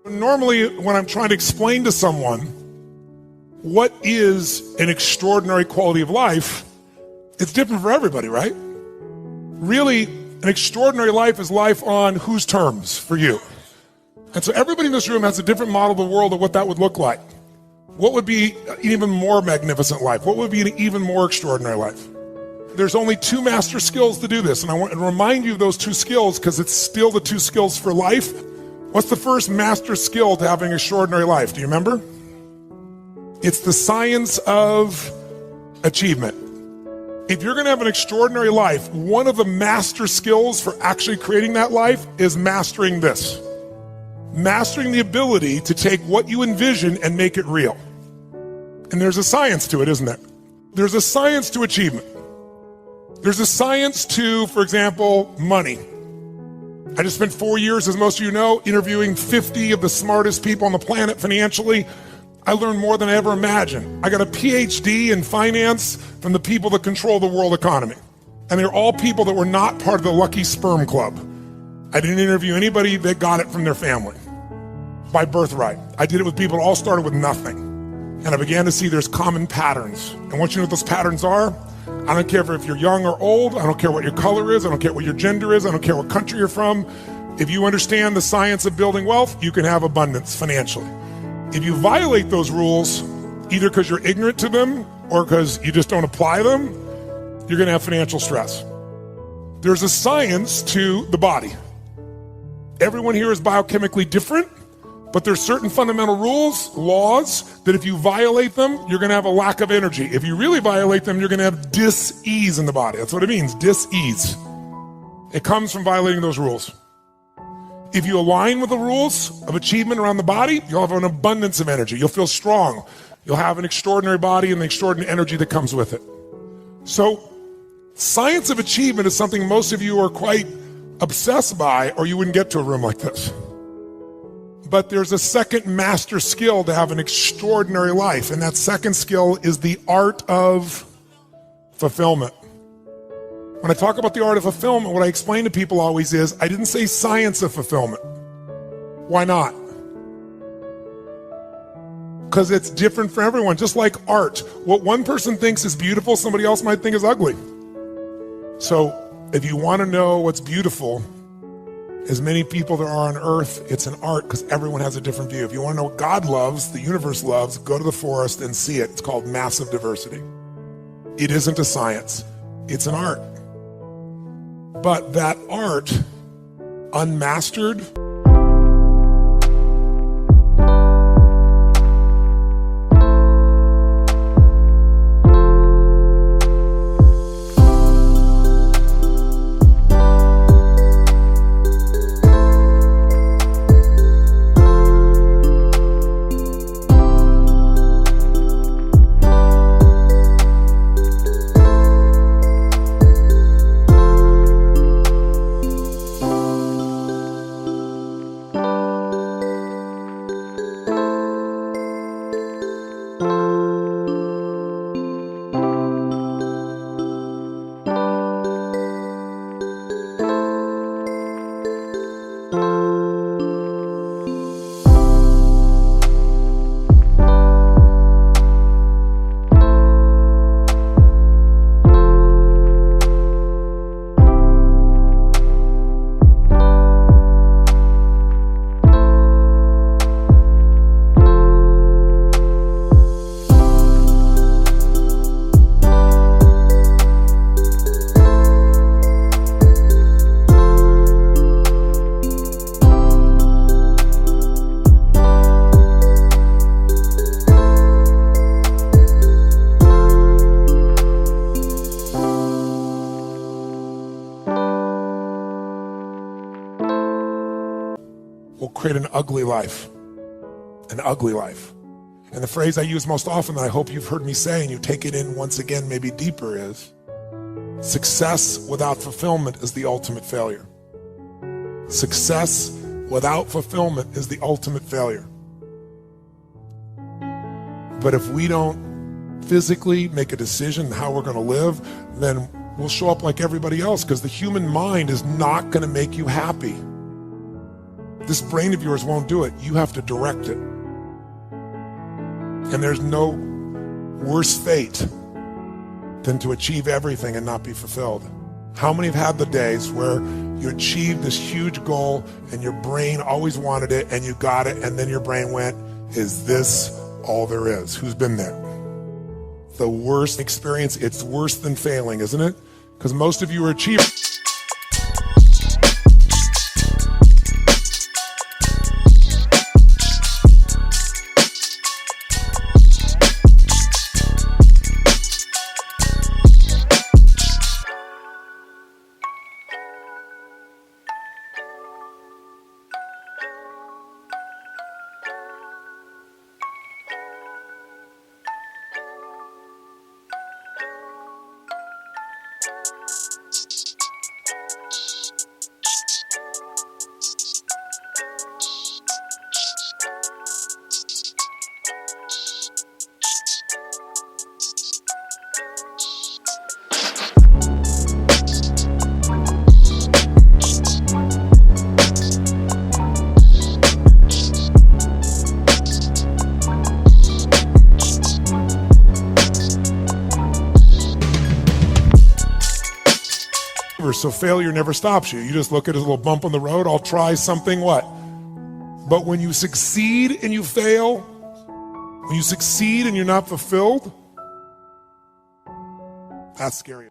Normally, when I'm trying to explain to someone what is an extraordinary quality of life, it's different for everybody, right? Really, an extraordinary life is life on whose terms for you? And so everybody in this room has a different model of the world of what that would look like. What would be an even more magnificent life? What would be an even more extraordinary life? There's only two master skills to do this, and I want to remind you of those two skills because it's still the two skills for life. What's the first master skill to having an extraordinary life? Do you remember? It's the science of achievement. If you're going to have an extraordinary life, one of the master skills for actually creating that life is mastering this. Mastering the ability to take what you envision and make it real. And there's a science to it, isn't there? There's a science to achievement. There's a science to, for example, money. I just spent 4 years, as most of you know, interviewing 50 of the smartest people on the planet financially. I learned more than I ever imagined. I got a PhD in finance from the people that control the world economy. And they're all people that were not part of the lucky sperm club. I didn't interview anybody that got it from their family by birthright. I did it with people that all started with nothing. And I began to see there's common patterns. And once you know what those patterns are, I don't care if you're young or old, I don't care what your color is, I don't care what your gender is, I don't care what country you're from. If you understand the science of building wealth, you can have abundance financially. If you violate those rules, either because you're ignorant to them or because you just don't apply them, you're gonna have financial stress. There's a science to the body. Everyone here is biochemically different, but there's certain fundamental rules, laws, that if you violate them, you're gonna have a lack of energy. If you really violate them, you're gonna have dis-ease in the body. That's what it means, dis-ease. It comes from violating those rules. If you align with the rules of achievement around the body, you'll have an abundance of energy. You'll feel strong. You'll have an extraordinary body and the extraordinary energy that comes with it. So, science of achievement is something most of you are quite obsessed by, or you wouldn't get to a room like this. But there's a second master skill to have an extraordinary life, and that second skill is the art of fulfillment. When I talk about the art of fulfillment, what I explain to people always is, I didn't say science of fulfillment. Why not? Because it's different for everyone, just like art. What one person thinks is beautiful, somebody else might think is ugly. So if you want to know what's beautiful, as many people there are on earth, it's an art because everyone has a different view. If you want to know what God loves, the universe loves, go to the forest and see it. It's called massive diversity. It isn't a science, it's an art. But that art, unmastered, will create an ugly life. An ugly life. And the phrase I use most often that I hope you've heard me say and you take it in once again, maybe deeper, is success without fulfillment is the ultimate failure. Success without fulfillment is the ultimate failure. But if we don't physically make a decision how we're going to live, then we'll show up like everybody else, because the human mind is not going to make you happy. This brain of yours won't do it. You have to direct it. And there's no worse fate than to achieve everything and not be fulfilled. How many have had the days where you achieved this huge goal and your brain always wanted it and you got it, and then your brain went, is this all there is? Who's been there? The worst experience, it's worse than failing, isn't it? Because most of you are achievers. So failure never stops you. You just look at it as a little bump on the road. I'll try something, what? But when you succeed and you fail, when you succeed and you're not fulfilled, that's scary.